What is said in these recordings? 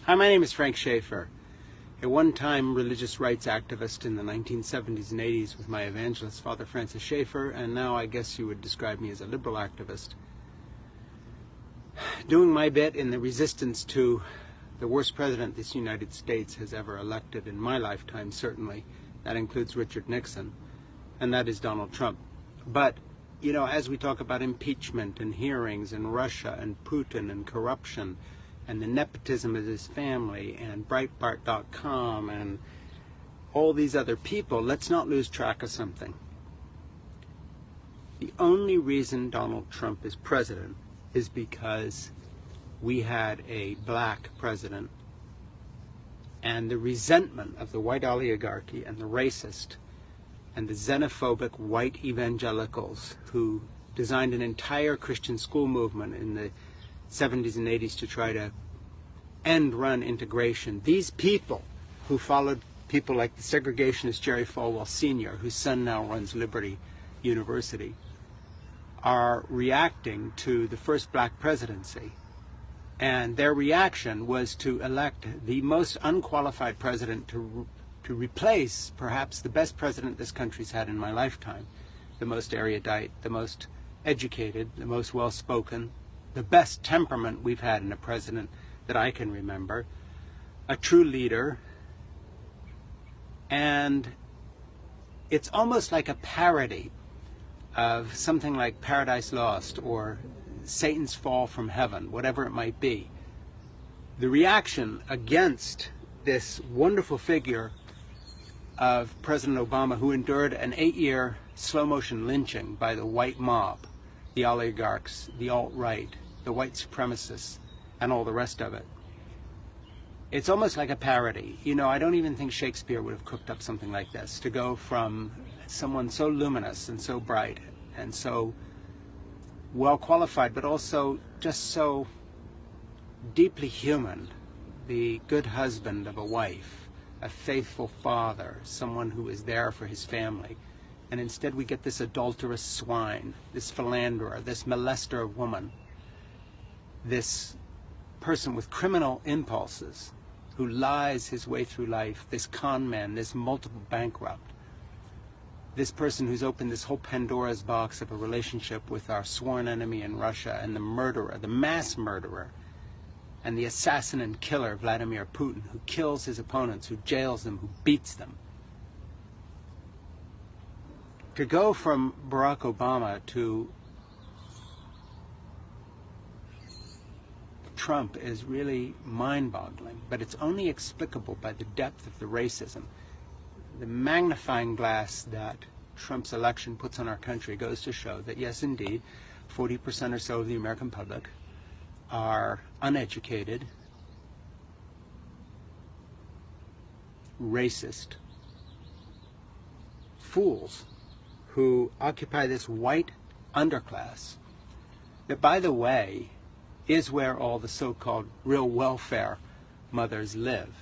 Hi, my name is Frank Schafer, a one-time religious rights activist in the 1970s and 80s with my evangelist, Father Francis Schafer, and now I guess you would describe me as a liberal activist. Doing my bit in the resistance to the worst president this United States has ever elected in my lifetime, certainly. That includes Richard Nixon, and that is Donald Trump. But, you know, as we talk about impeachment and hearings and Russia and Putin and corruption and the nepotism of his family and Breitbart.com and all these other people, let's not lose track of something. The only reason Donald Trump is president is because we had a black president, and the resentment of the white oligarchy and the racist and the xenophobic white evangelicals who designed an entire Christian school movement in the 70s and 80s to try to end-run integration. These people who followed people like the segregationist Jerry Falwell Sr., whose son now runs Liberty University, are reacting to the first black presidency. And their reaction was to elect the most unqualified president to replace perhaps the best president this country's had in my lifetime, the most erudite, the most educated, the most well-spoken, the best temperament we've had in a president that I can remember, a true leader. And it's almost like a parody of something like Paradise Lost or Satan's Fall from Heaven, whatever it might be. The reaction against this wonderful figure of President Obama, who endured an 8-year slow-motion lynching by the white mob, the oligarchs, the alt-right, the white supremacists, and all the rest of it. It's almost like a parody. You know, I don't even think Shakespeare would have cooked up something like this, to go from someone so luminous and so bright and so well qualified, but also just so deeply human, the good husband of a wife, a faithful father, someone who is there for his family. And instead we get this adulterous swine, this philanderer, this molester of woman, this person with criminal impulses who lies his way through life, this con man, this multiple bankrupt, this person who's opened this whole Pandora's box of a relationship with our sworn enemy in Russia, and the murderer, the mass murderer, and the assassin and killer Vladimir Putin, who kills his opponents, who jails them, who beats them. To go from Barack Obama to Trump is really mind-boggling, but it's only explicable by the depth of the racism. The magnifying glass that Trump's election puts on our country goes to show that, yes, indeed, 40% or so of the American public are uneducated, racist fools who occupy this white underclass that, by the way, is where all the so-called real welfare mothers live.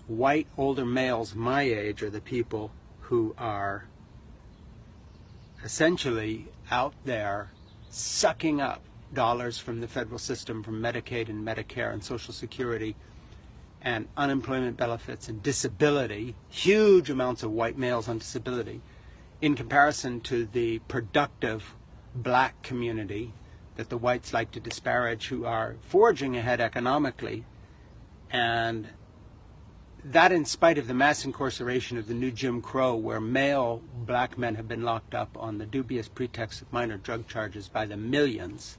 White older males my age are the people who are essentially out there sucking up dollars from the federal system, from Medicaid and Medicare and Social Security and unemployment benefits and disability, huge amounts of white males on disability, in comparison to the productive black community that the whites like to disparage, who are forging ahead economically, and that in spite of the mass incarceration of the new Jim Crow, where male black men have been locked up on the dubious pretext of minor drug charges by the millions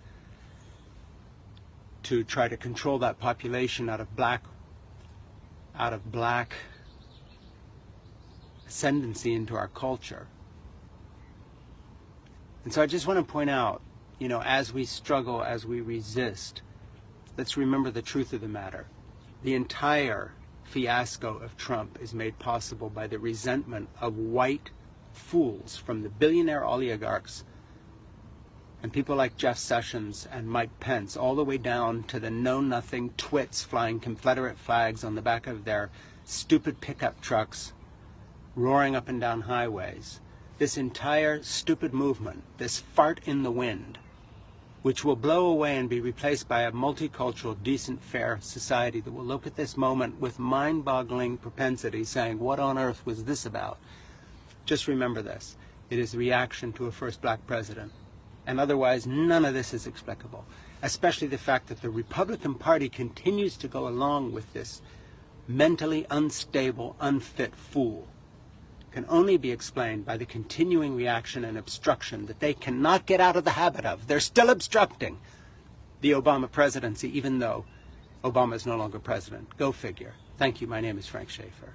to try to control that population out of black ascendancy into our culture. And so I just want to point out, you know, as we struggle, as we resist, let's remember the truth of the matter. The entire fiasco of Trump is made possible by the resentment of white fools, from the billionaire oligarchs and people like Jeff Sessions and Mike Pence, all the way down to the know-nothing twits flying Confederate flags on the back of their stupid pickup trucks, roaring up and down highways. This entire stupid movement, this fart in the wind, which will blow away and be replaced by a multicultural, decent, fair society that will look at this moment with mind-boggling propensity, saying, what on earth was this about? Just remember this. It is a reaction to a first black president. And otherwise, none of this is explicable, especially the fact that the Republican Party continues to go along with this mentally unstable, unfit fool. Can only be explained by the continuing reaction and obstruction that they cannot get out of the habit of. They're still obstructing the Obama presidency, even though Obama is no longer president. Go figure. Thank you. My name is Frank Schafer.